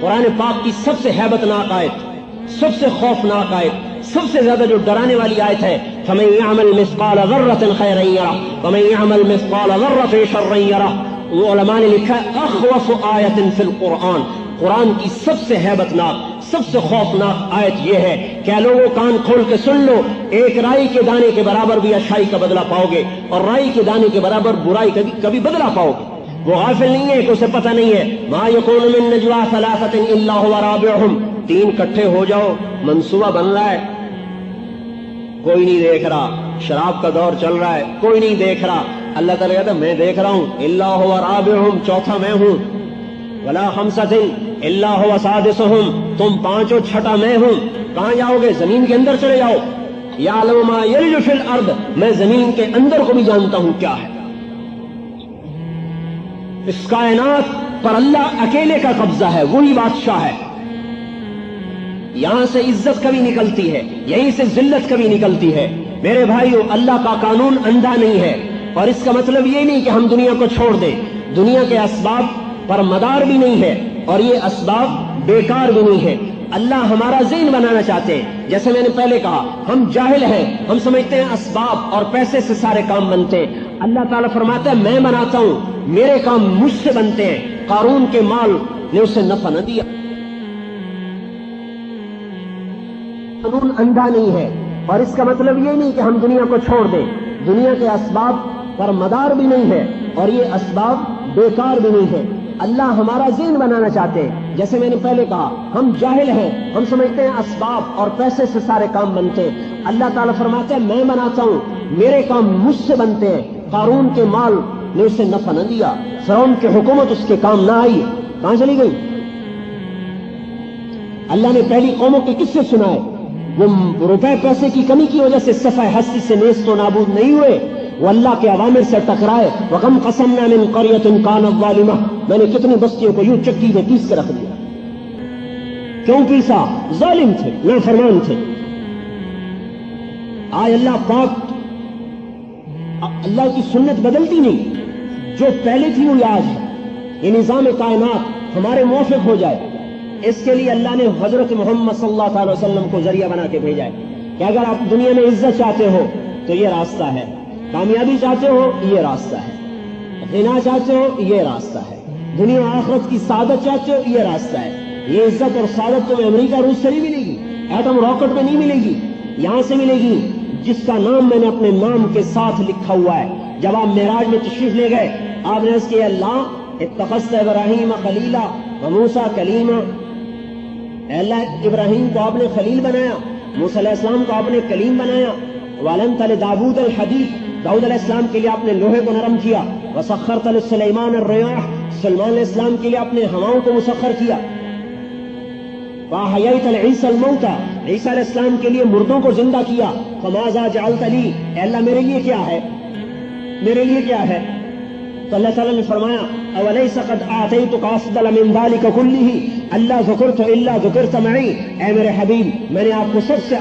قرآن پاک کی سب سے ہیبتناک آیت، سب سے خوفناک آیت، سب سے زیادہ جو ڈرانے والی آیت ہے فَمَن يَعْمَلْ مِثْقَالَ ذَرَّةٍ خَيْرًا يَرَهُ وَمَن يَعْمَلْ مِثْقَالَ ذَرَّةٍ شَرًّا يَرَهُ۔ وہ علماء نے لکھا اخوف آیت فی القرآن، قرآن کی سب سے ہیبتناک، سب سے خوفناک آیت یہ ہے کہ لوگوں کان کھول کے سن لو، ایک رائی کے دانے کے برابر بھی اچھائی کا بدلہ پاؤ گے اور رائی کے دانے کے برابر برائی کا کبھی بدلہ پاؤ گے۔ وہ غافل نہیں ہے کہ اسے پتہ نہیں ہے ما یکون من نجوا ثلاثۃ الا هو رابعهم، تین اکٹھے ہو جاؤ، منصوبہ بن رہا ہے، کوئی نہیں دیکھ رہا، شراب کا دور چل رہا ہے، کوئی نہیں دیکھ رہا، اللہ تعالیٰ کہتا ہے میں دیکھ رہا ہوں، الا هو رابعهم، چوتھا میں ہوں، ولا خمسۃ الا هو سادسهم، تم پانچوں چھٹا میں ہوں۔ کہاں جاؤ گے؟ زمین کے اندر چلے جاؤ۔ یعلم ما یلج فی الارض، میں زمین کے اندر کو بھی جانتا ہوں کیا ہے۔ اس کائنات پر اللہ اکیلے کا قبضہ ہے، وہی بادشاہ ہے۔ یہاں سے عزت کبھی نکلتی ہے، یہیں سے ذلت کبھی نکلتی ہے۔ میرے بھائیو، اللہ کا قانون اندھا نہیں ہے، اور اس کا مطلب یہ نہیں کہ ہم دنیا کو چھوڑ دیں۔ دنیا کے اسباب پر مدار بھی نہیں ہے، اور یہ اسباب بیکار بھی نہیں ہے۔ اللہ ہمارا ذہن بنانا چاہتے ہیں۔ جیسے میں نے پہلے کہا، ہم جاہل ہیں، ہم سمجھتے ہیں اسباب اور پیسے سے سارے کام بنتے ہیں۔ اللہ تعالیٰ فرماتا ہے میں بناتا ہوں، میرے کام مجھ سے بنتے ہیں۔ قارون کے مال نے اسے نفع نہ دیا۔ قانون اندھا نہیں ہے، اور اس کا مطلب یہ نہیں کہ ہم دنیا کو چھوڑ دیں۔ دنیا کے اسباب پر مدار بھی نہیں ہے، اور یہ اسباب بیکار بھی نہیں ہے۔ اللہ ہمارا ذہن بنانا چاہتے ہیں۔ جیسے میں نے پہلے کہا، ہم جاہل ہیں، ہم سمجھتے ہیں اسباب اور پیسے سے سارے کام بنتے ہیں۔ اللہ تعالیٰ فرماتے ہیں میں بناتا ہوں، میرے کام مجھ سے بنتے ہیں۔ قارون کے مال نے اسے نفع نہ دیا، فرعون کی حکومت اس کے کام نہ آئی، کہاں چلی گئی؟ اللہ نے پہلی قوموں کے قصے سنائے، وہ روپے پیسے کی کمی کی وجہ سے صفحہ ہستی سے نیست و نابود نہیں ہوئے، وہ اللہ کے اوامر سے ٹکرائے۔ وَكَمْ قَسَمْنَا مِنْ قَرْيَةٍ كَانَتْ ظَالِمَةً، میں نے کتنی بستیوں کو یوں چکی میں پیس کے رکھ دیا۔ کیوں پیسا؟ ظالم تھے، نافرمان تھے۔ آج اللہ پاک، اللہ کی سنت بدلتی نہیں، جو پہلے تھی وہی آج ہے۔ یہ نظام کائنات ہمارے موافق ہو جائے، اس کے لیے اللہ نے حضرت محمد صلی اللہ علیہ وسلم کو ذریعہ بنا کے بھیجا ہے کہ اگر آپ دنیا میں عزت چاہتے ہو تو یہ راستہ ہے، کامیابی چاہتے ہو یہ راستہ ہے، غنا چاہتے ہو یہ راستہ ہے، دنیا آخرت کی سعادت چاہتے ہو یہ راستہ ہے۔ یہ عزت اور سعادت تمہیں امریکہ روس سے نہیں ملے گی، ایٹم راکٹ میں نہیں ملے گی، یہاں سے ملے گی جس کا نام میں نے اپنے نام کے ساتھ لکھا ہوا ہے۔ جب آپ معراج میں تشریف لے گئے، آپ نے عرض کیا اللہ اتخذت ابراہیم خلیلا وموسیٰ کلیما، اے اللہ ابراہیم کو آپ نے خلیل بنایا، موسیٰ علیہ السلام کو آپ نے کلیم بنایا، وَعَلَمْتَ لِدَاوُودَ الْحَدِيدَ، داؤد علیہ السلام کے لیے آپ نے لوہے کو نرم کیا، وَسَخَّرْتَ لِسُلَيْمَانَ الرِّيَاحَ، سلیمان علیہ السلام کے لیے آپ نے ہواؤں کو مسخر کیا، وَأَحْيَيْتَ لِعِيسَى الْمَوْتَى، عیسیٰ علیہ السلام کے لیے مردوں کو زندہ کیا، فَمَاذَا جَعَلْتَ لِي، اے اللہ میرے لیے کیا ہے، میرے لیے کیا ہے؟ تو اللہ تعالیٰ نے فرمایا أَوَلَيْسَ قَدْ آتَيْتُكَ أَفْضَلَ مِنْ ذَلِكَ كُلِّهِ، أَلَّا ذُكِرْتُ إِلَّا ذُكِرْتَ مَعِي، اے میرے حبیب میں نے آپ کو سب سے